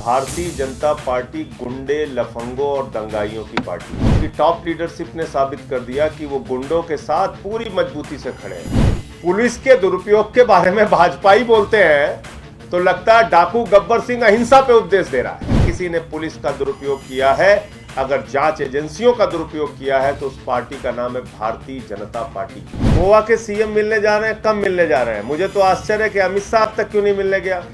Bharatiya Janata party गुंडे, लफंगों और दंगाइयों की पार्टी है। उसकी टॉप लीडरशिप ने साबित कर दिया कि वो गुंडों के साथ पूरी मजबूती से खड़े हैं। पुलिस के दुरुपयोग के बारे में भाजपा ही बोलते हैं तो लगता है डाकू गब्बर सिंह अहिंसा पे उपदेश दे रहा है। किसी ने पुलिस का दुरुपयोग किया है, अगर जांच एजेंसियों का दुरुपयोग किया है तो उस पार्टी का नाम है भारतीय जनता पार्टी। गोवा के सीएम मिलने जा रहे हैं, कब मिलने जा रहे हैं? मुझे तो आश्चर्य है कि अमित शाह अब तक क्यों नहीं मिलने गया।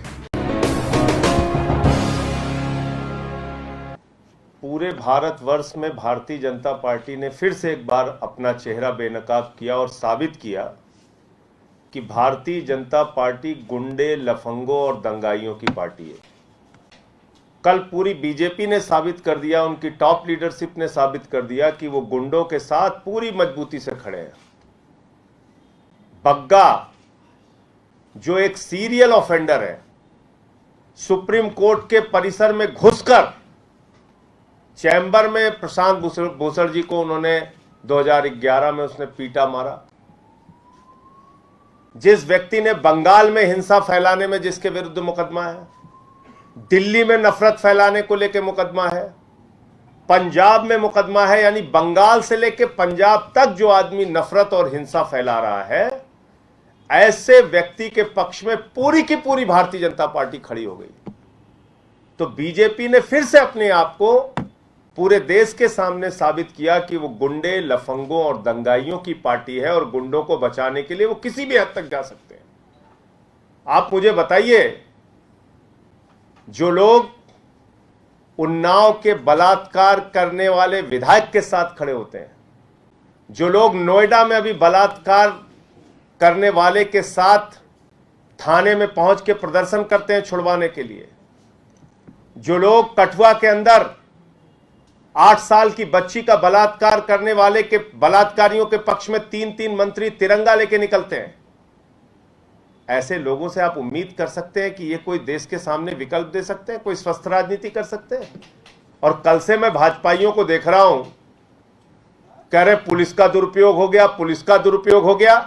पूरे भारतवर्ष में भारतीय जनता पार्टी ने फिर से एक बार अपना चेहरा बेनकाब किया और साबित किया कि भारतीय जनता पार्टी गुंडे, लफंगों और दंगाइयों की पार्टी है। कल पूरी बीजेपी ने साबित कर दिया, उनकी टॉप लीडरशिप ने साबित कर दिया कि वो गुंडों के साथ पूरी मजबूती से खड़े हैं। बग्गा, जो एक सीरियल ऑफेंडर है, सुप्रीम कोर्ट के परिसर में घुसकर चैम्बर में प्रशांत भूषण जी को उन्होंने 2011 में उसने पीटा मारा। जिस व्यक्ति ने बंगाल में हिंसा फैलाने में जिसके विरुद्ध मुकदमा है, दिल्ली में नफरत फैलाने को लेकर मुकदमा है, पंजाब में मुकदमा है, यानी बंगाल से लेकर पंजाब तक जो आदमी नफरत और हिंसा फैला रहा है, ऐसे व्यक्ति के पक्ष में पूरी की पूरी भारतीय जनता पार्टी खड़ी हो गई। तो बीजेपी ने फिर से अपने आप को पूरे देश के सामने साबित किया कि वो गुंडे, लफंगों और दंगाइयों की पार्टी है और गुंडों को बचाने के लिए वो किसी भी हद तक जा सकते हैं। आप मुझे बताइए, जो लोग उन्नाव के बलात्कार करने वाले विधायक के साथ खड़े होते हैं, जो लोग नोएडा में अभी बलात्कार करने वाले के साथ थाने में पहुंच के प्रदर्शन करते हैं छुड़वाने के लिए, जो लोग कठुआ के अंदर 8 साल की बच्ची का बलात्कार करने वाले के बलात्कारियों के पक्ष में 3-3 मंत्री तिरंगा लेके निकलते हैं, ऐसे लोगों से आप उम्मीद कर सकते हैं कि ये कोई देश के सामने विकल्प दे सकते हैं, कोई स्वस्थ राजनीति कर सकते हैं? और कल से मैं भाजपाइयों को देख रहा हूं, कह रहे पुलिस का दुरुपयोग हो गया, पुलिस का दुरुपयोग हो गया।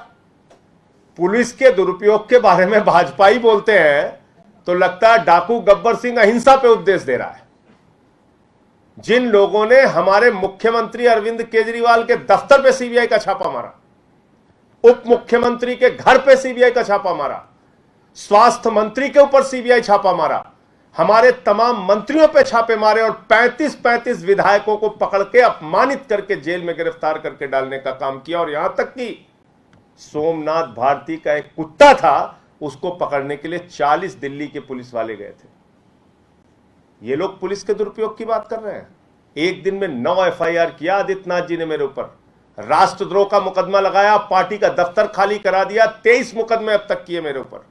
पुलिस के दुरुपयोग के बारे में भाजपा ही बोलते हैं तो लगता है डाकू गब्बर सिंह अहिंसा पे उपदेश दे रहा है। जिन लोगों ने हमारे मुख्यमंत्री अरविंद केजरीवाल के दफ्तर पे सीबीआई का छापा मारा, उप मुख्यमंत्री के घर पे सीबीआई का छापा मारा, स्वास्थ्य मंत्री के ऊपर सीबीआई छापा मारा, हमारे तमाम मंत्रियों पे छापे मारे और 35-35 विधायकों को पकड़ के अपमानित करके जेल में गिरफ्तार करके डालने का काम किया। और यहां तक कि सोमनाथ भारती का एक कुत्ता था, उसको पकड़ने के लिए 40 दिल्ली के पुलिस वाले गए थे। ये लोग पुलिस के दुरुपयोग की बात कर रहे हैं। एक दिन में 9 एफआईआर किया आदित्यनाथ जी ने मेरे ऊपर, राष्ट्रद्रोह का मुकदमा लगाया, पार्टी का दफ्तर खाली करा दिया, 23 मुकदमे अब तक किए मेरे ऊपर।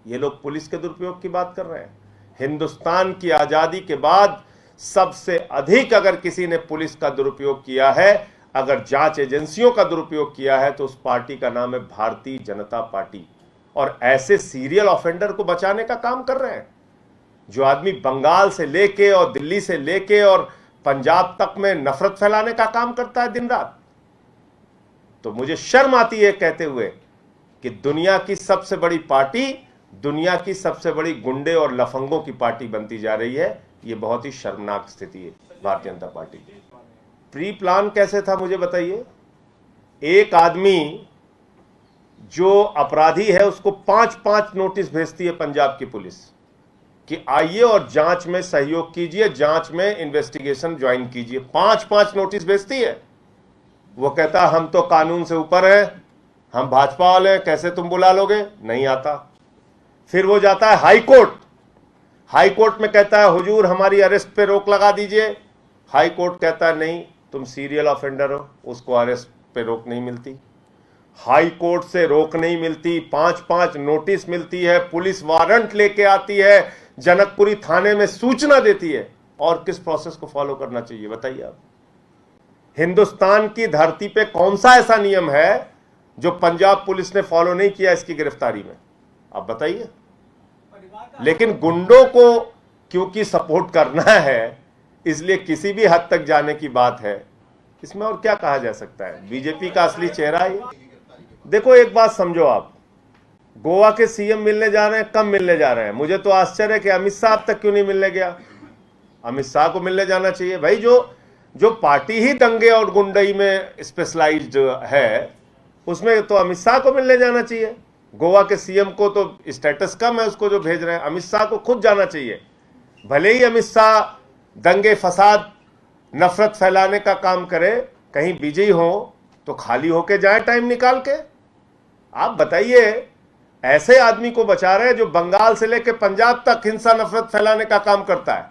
ये लोग पुलिस के दुरुपयोग की बात कर रहे हैं। हिंदुस्तान की आजादी के बाद सबसे अधिक अगर किसी ने पुलिस का दुरुपयोग किया है, अगर जांच एजेंसियों का दुरुपयोग किया है, तो उस पार्टी का नाम है भारतीय जनता पार्टी। और ऐसे सीरियल ऑफेंडर को बचाने का काम कर रहे हैं, जो आदमी बंगाल से लेके और दिल्ली से लेके और पंजाब तक में नफरत फैलाने का काम करता है दिन रात। तो मुझे शर्म आती है कहते हुए कि दुनिया की सबसे बड़ी पार्टी, दुनिया की सबसे बड़ी गुंडे और लफंगों की पार्टी बनती जा रही है। यह बहुत ही शर्मनाक स्थिति है भारतीय जनता पार्टी की। प्री प्लान कैसे था मुझे बताइए? एक आदमी जो अपराधी है उसको 5-5 नोटिस भेजती है पंजाब की पुलिस कि आइए और जांच में सहयोग कीजिए, जांच में इन्वेस्टिगेशन ज्वाइन कीजिए। 5-5 नोटिस भेजती है। वो कहता है हम तो कानून से ऊपर हैं, हम भाजपा वाले हैं, कैसे तुम बुला लोगे? नहीं आता। फिर वो जाता है हाई कोर्ट, हाई कोर्ट में कहता है हुजूर हमारी अरेस्ट पे रोक लगा दीजिए। हाई कोर्ट कहता है नहीं, तुम सीरियल ऑफेंडर हो, उसको अरेस्ट पे रोक नहीं मिलती। हाई कोर्ट से रोक नहीं मिलती, 5-5 नोटिस मिलती है, पुलिस वारंट लेके आती है, जनकपुरी थाने में सूचना देती है। और किस प्रोसेस को फॉलो करना चाहिए बताइए आप? हिंदुस्तान की धरती पे कौन सा ऐसा नियम है जो पंजाब पुलिस ने फॉलो नहीं किया इसकी गिरफ्तारी में? आप बताइए। लेकिन गुंडों को क्योंकि सपोर्ट करना है, इसलिए किसी भी हद तक जाने की बात है। इसमें और क्या कहा जा सकता है? बीजेपी का असली चेहरा है। देखो एक बात समझो आप, गोवा के सीएम मिलने जा रहे हैं, कब मिलने जा रहे हैं? मुझे तो आश्चर्य है कि अमित शाह अब तक क्यों नहीं मिलने गया। अमित शाह को मिलने जाना चाहिए भाई। जो पार्टी ही दंगे और गुंडई में स्पेशलाइज्ड है, उसमें तो अमित शाह को मिलने जाना चाहिए। गोवा के सीएम को तो स्टेटस कम है उसको जो भेज रहे हैं, अमित शाह को खुद जाना चाहिए। भले ही अमित शाह दंगे फसाद नफरत फैलाने का काम करे, कहीं बिजी हो तो खाली होके जाए टाइम निकाल के। आप बताइए, ऐसे आदमी को बचा रहे हैं जो बंगाल से लेकर पंजाब तक हिंसा नफरत फैलाने का काम करता है,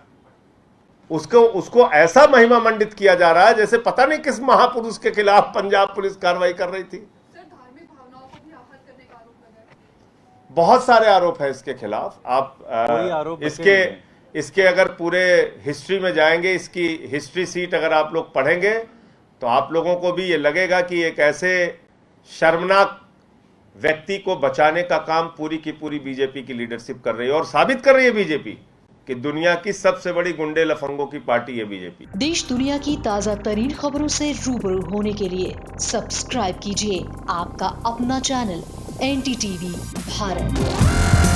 उसको ऐसा महिमा मंडित किया जा रहा है जैसे पता नहीं किस महापुरुष के खिलाफ पंजाब पुलिस कार्रवाई कर रही थी। सर, धार्मिक भावनाओं को भी आहत करने का आरोप लगा है। बहुत सारे आरोप है इसके खिलाफ। आप इसके अगर पूरे हिस्ट्री में जाएंगे, इसकी हिस्ट्री सीट अगर आप लोग पढ़ेंगे तो आप लोगों को भी ये लगेगा कि एक ऐसे शर्मनाक व्यक्ति को बचाने का काम पूरी की पूरी बीजेपी की लीडरशिप कर रही है और साबित कर रही है बीजेपी कि दुनिया की सबसे बड़ी गुंडे लफंगों की पार्टी है बीजेपी। देश दुनिया की ताज़ा तरीन खबरों से रूबरू होने के लिए सब्सक्राइब कीजिए आपका अपना चैनल NDTV भारत।